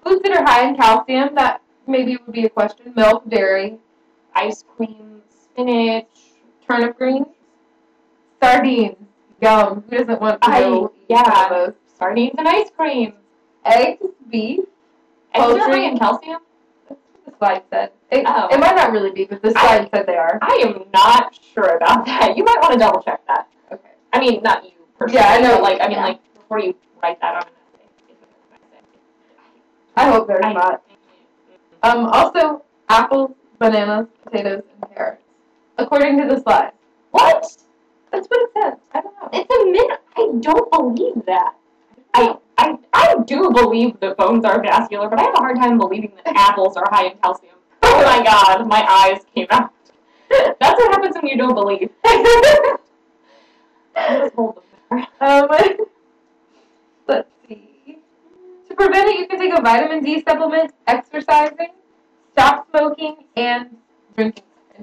Foods that are high in calcium, that maybe would be a question. Milk, dairy, Ice cream, spinach, turnip greens, sardines. Yum. Who doesn't want to go eat some of those? Sardines and ice cream. Eggs, beef, Eggs are high poultry. in calcium? That's what the slide said. It might not really be, but the slide said they are. I am not sure about that. You might want to double check that. Okay. I mean, not you personally. Yeah, I know. But like, before you write that on an essay. I hope there's not. Also, apples, bananas, potatoes, and carrots. According to the slide. What? That's what it says. I don't know. It's a myth. I don't believe that. I do believe that bones are vascular, but I have a hard time believing that apples are high in calcium. Oh my god, my eyes came out. That's what happens when you don't believe. Let's see. To prevent it, you can take a vitamin D supplement, exercising, stop smoking, and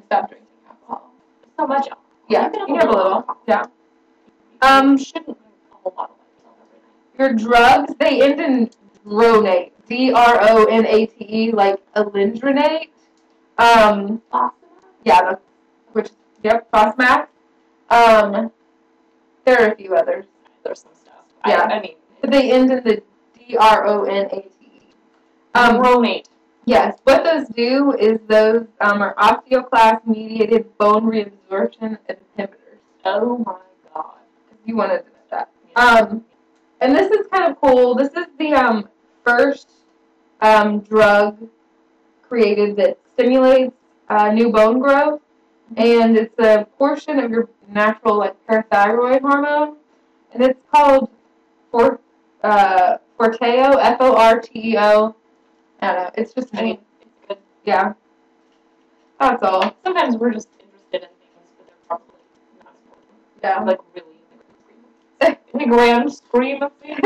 stop drinking alcohol. So much alcohol. Yeah, you can have a little. Yeah. You shouldn't drink a whole bottle by yourself every night. Your drugs, they end in dronate. D-R-O-N-A-T-E, like alendronate. Yeah, Fosmax. There are a few others. There's some stuff. Yeah. I mean, but they end in the D-R-O-N-A-T-E. Dronate. Yes. What those do is those are osteoclast-mediated bone reabsorption inhibitors. Oh my god. You wanted to know that. And this is kind of cool. This is the first drug created that stimulates new bone growth, and it's a portion of your natural parathyroid hormone, and it's called Forteo, F-O-R-T-E-O. I don't know. It's just a name. It's good. Yeah. That's all. Sometimes we're just interested in things, but they're probably not important. Yeah. Like really in the grand scheme of things.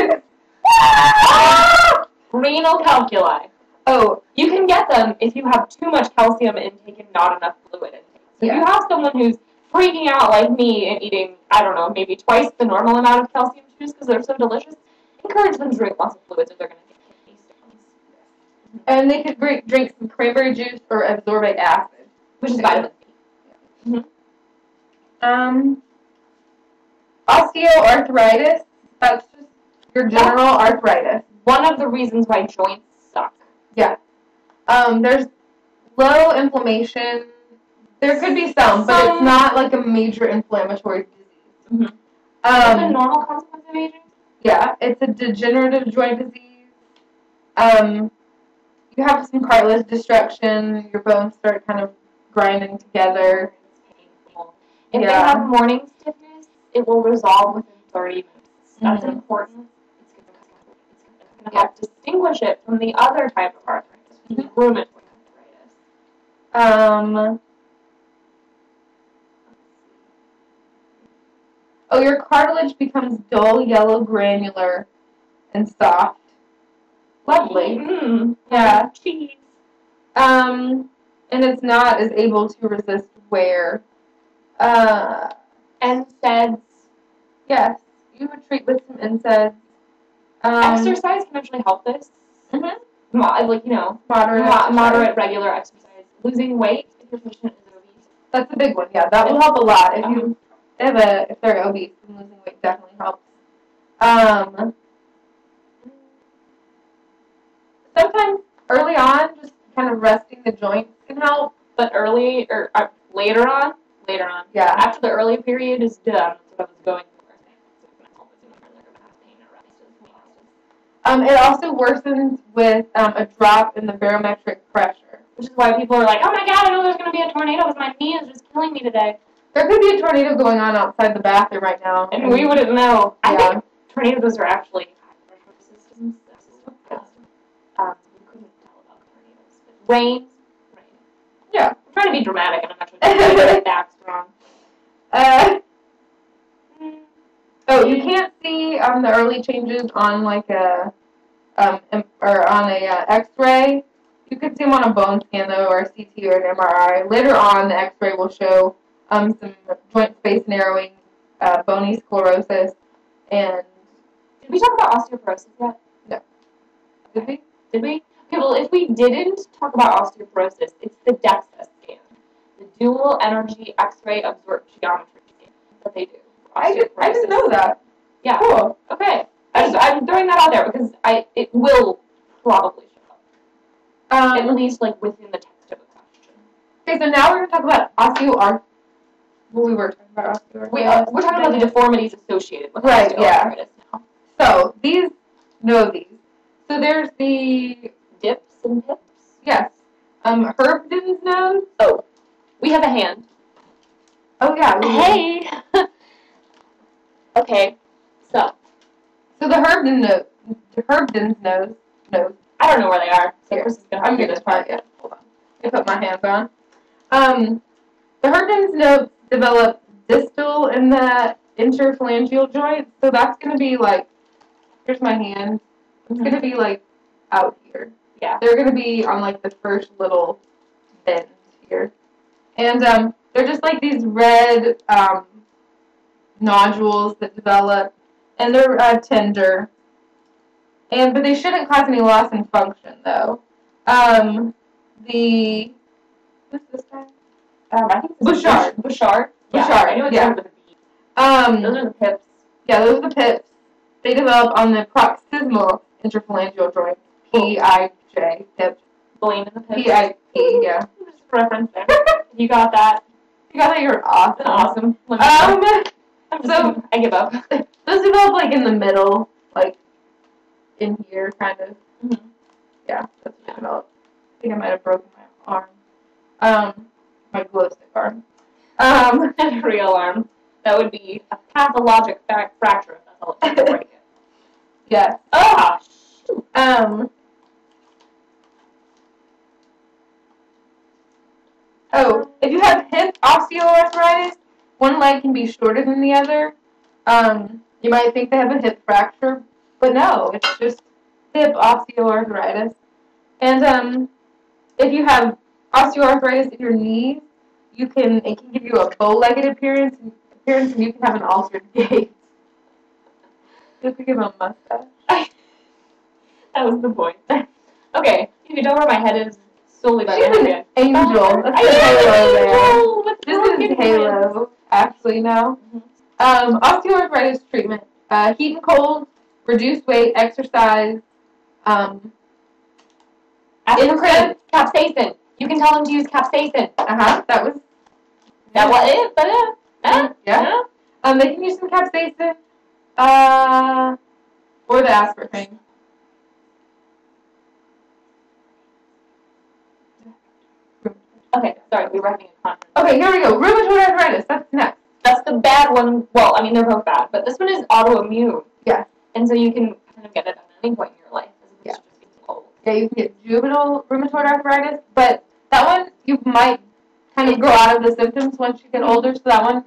Renal calculi. Oh, you can get them if you have too much calcium intake and not enough fluid intake. So if you have someone who's freaking out like me and eating, I don't know, maybe twice the normal amount of calcium chews because they're so delicious, encourage them to drink lots of fluids or they're going to get kidney stones. And they could drink some cranberry juice or ascorbic acid, which is vitamin B. Osteoarthritis, that's just your general arthritis. One of the reasons why joints suck. Yeah. There's low inflammation. There could be some, but it's not like a major inflammatory disease. Is it a normal consequence of aging? Yeah, it's a degenerative joint disease. You have some cartilage destruction. Your bones start kind of grinding together. It's painful. If they have morning stiffness, it will resolve within 30 minutes. That's important. It's going to help distinguish it from the other type of arthritis, which is rheumatoid arthritis. Oh, your cartilage becomes dull, yellow, granular, and soft. Lovely. Yeah. Cheese. And it's not as able to resist wear. NSAIDs. Yes. You would treat with some NSAIDs. Exercise can actually help this. Moderate regular exercise. Losing weight if your patient is obese. That's a big one. Yeah, that will help a lot. If they're obese, then losing weight definitely helps. Sometimes early on, just kind of resting the joints can help. But later on. Yeah. After the early period is done, that's what I was going for. It also worsens with a drop in the barometric pressure. Which is why people are like, oh my god, I know there's going to be a tornado because my knee is just killing me today. There could be a tornado going on outside the bathroom right now. And we wouldn't know. I think tornadoes are actually high-pressure systems. We couldn't tell about tornadoes. But rain. Yeah. I'm trying to be dramatic, and I'm actually trying to get that strong. You can't see the early changes on X-ray. You could see them on a bone scan though, or a CT or an MRI. Later on, the X-ray will show some joint space narrowing, bony sclerosis, and. Did we talk about osteoporosis yet? No. Did we? Did we? Okay, well, if we didn't talk about osteoporosis, it's the DEXA scan, the dual energy X-ray absorptiometry scan that they do. I didn't know that. Yeah. Cool. Okay. I'm throwing that out there because it will probably show up. At least like within the text of a question. Okay, so now we're going to talk about osteoarthritis. Well, we were talking about osteoarthritis. We're talking about the deformities associated with osteoarthritis now. So these. So there's the dips and pips. Yes. Herbden's nose. Oh, we have a hand. Oh yeah. Hey. Okay. So the Herbden's nose. I don't know where they are. So here. Chris is gonna I'm have gonna try it. Hold on. I put my hands on. The Herbden's nose develop distal in the interphalangeal joint. So that's gonna be like. Here's my hand. It's gonna be like out here. Yeah. They're gonna be on like the first little bend here, and they're just like these red nodules that develop, and they're tender. But they shouldn't cause any loss in function though. What's this guy? I think Bouchard. Bouchard. Yeah, I know it's with a B. Those are the pips. Yeah, those are the pips. They develop on the proximal interphalangeal joint. P-I-J, hip. Blame in the pips. P-I-P, yeah. Just reference there. You got that. You got that, you're awesome. So I give up. Those develop like in the middle, like in here, kind of. Mm-hmm. Yeah, that's what they develop. I think I might have broken my arm. My glow stick arm. A real arm. That would be a pathologic fracture if that's all it takes to break it. Yeah. Ah, shoot. If you have hip osteoarthritis, one leg can be shorter than the other. You might think they have a hip fracture, but no, it's just hip osteoarthritis. And if you have osteoarthritis in your knees, it can give you a bow-legged appearance, and you can have an altered gait. Just to give a mustache. That was the point. Okay, if you don't know where my head is, solely by She's my an head. angel. That's the halo there. This is halo, actually, now. Osteoarthritis treatment. Heat and cold, reduce weight, exercise. Capsaicin. You can tell them to use capsaicin. That was it. Yeah. They can use some capsaicin. Or the aspartame. Okay, sorry, we were having a conference. Okay, here we go. Rheumatoid arthritis. That's next. That's the bad one. Well, I mean, they're both bad, but this one is autoimmune. Yeah. And so you can kind of get it at any point in your life, as opposed to just being old. Yeah, you can get juvenile rheumatoid arthritis, but that one you might kind of grow out of the symptoms once you get older. So that one,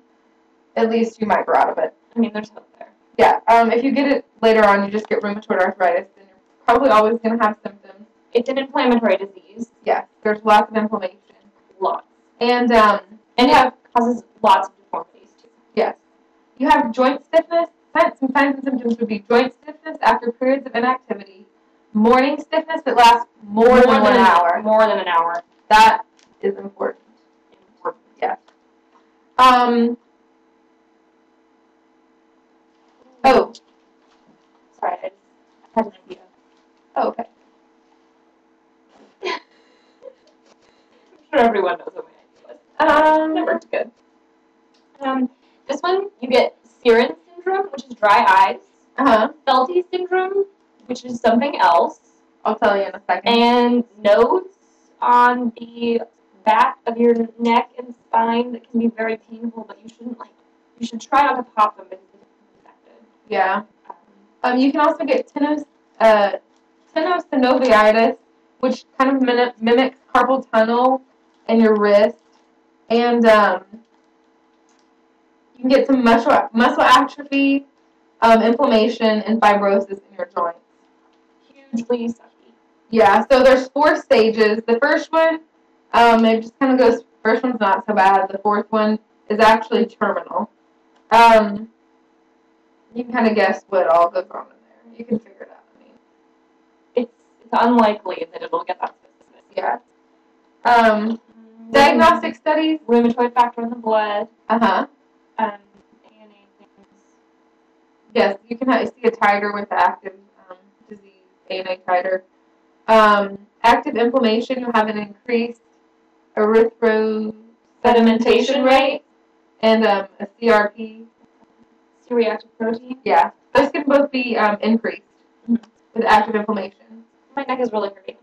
at least you might grow out of it. I mean, there's hope there. Yeah. If you get it later on, you just get rheumatoid arthritis, then you're probably always going to have symptoms. It's an inflammatory disease. Yeah. There's lots of inflammation. Lots. And it causes lots of deformities too. Yes. You have joint stiffness. Some signs and symptoms would be joint stiffness after periods of inactivity, morning stiffness that lasts more than 1 hour. More than an hour. That is important. Yes. Sorry, I had an idea. Oh, okay. I'm sure everyone knows what my idea was. That worked good. This one, you get Serin syndrome, which is dry eyes. Felty syndrome, which is something else. I'll tell you in a second. And nodes on the back of your neck and spine that can be very painful, but you should try not to pop them because it's infected. Yeah. You can also get tenosynoviitis, which kind of mimics carpal tunnel in your wrist, and you can get some muscle atrophy, inflammation, and fibrosis in your joints. Hugely sucky. Yeah, so there's 4 stages. The first one, it just kind of goes, first one's not so bad. The fourth one is actually terminal. You can kind of guess what all goes on in there. You can figure it out. I mean, it's unlikely that it'll get that specific. Yeah. Diagnostic studies. Rheumatoid factor in the blood. ANA things. Yes, you can see a titer with active disease, ANA titer. Active inflammation, you have an increased erythrosedimentation rate and a CRP. C-reactive protein? Yeah. Those can both be increased with active inflammation. My neck is really hurting.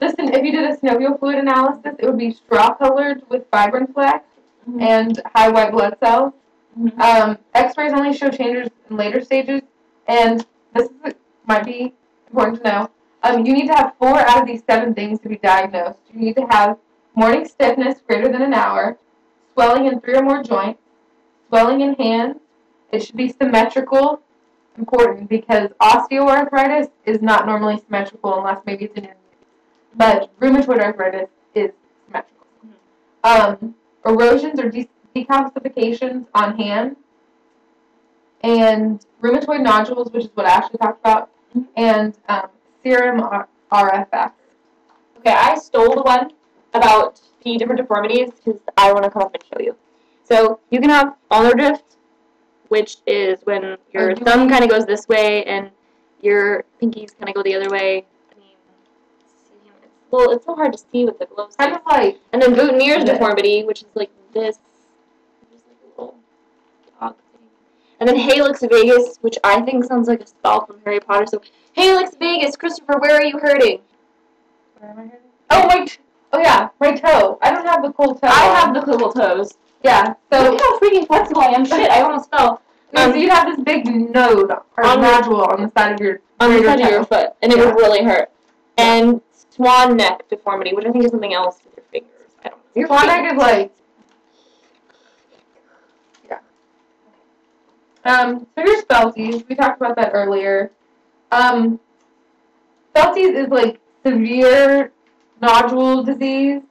Listen, if you did a synovial fluid analysis, it would be straw-colored with fibrin fleck and high white blood cells. X-rays only show changes in later stages, and might be important to know. You need to have 4 out of these 7 things to be diagnosed. You need to have morning stiffness greater than an hour, swelling in 3 or more joints, swelling in hands. It should be symmetrical. Important because osteoarthritis is not normally symmetrical unless maybe it's in your knee. But rheumatoid arthritis is symmetrical. Erosions or decalcifications on hand, and rheumatoid nodules, which is what Ashleigh talked about, and serum RF factors. Okay, I stole the one about the different deformities because I want to come up and show you. So you can have ulnar drift, which is when your thumb kind of goes this way and your pinkies kind of go the other way. I mean, it's so hard to see with the glow sticks. Kind of like. And then Boutonniere's deformity, which is like this. Just like a little dog thing. And then Halix Vegas, which I think sounds like a spell from Harry Potter. So, Halix Vegas, Christopher, where are you hurting? Where am I hurting? Oh yeah, my toe. I don't have the cool toe. I have the cool toes. Yeah, so. Look how freaking flexible I am. Shit, I almost fell. So you have this big node or nodule on the side of your foot, and it would really hurt. And swan neck deformity, which I think is something else with your fingers. I don't know. Your swan neck is like. Yeah. So here's Felties. We talked about that earlier. Felties is like severe nodule disease,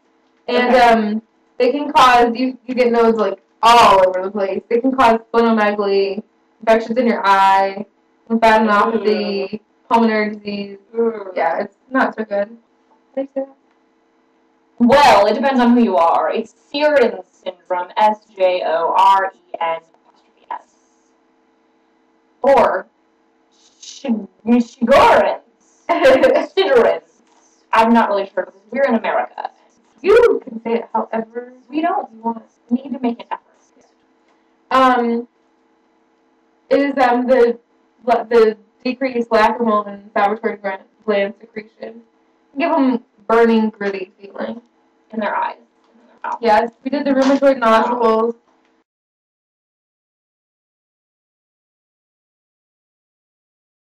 and they can cause you get nodes like all over the place. They can cause splenomegaly, infections in your eye, lymphadenopathy, pulmonary disease. Yeah, it's not so good. Well, it depends on who you are. It's Sjogren's syndrome, S-J-O-R-E-N''S. Or Sjogren's. I'm not really sure because we're in America. You can say it however we don't need to make an effort. It is the decreased lacrimal and salivary gland secretion. Give them burning, gritty feeling in their eyes, in their mouth. Yes, we did the rheumatoid nodules.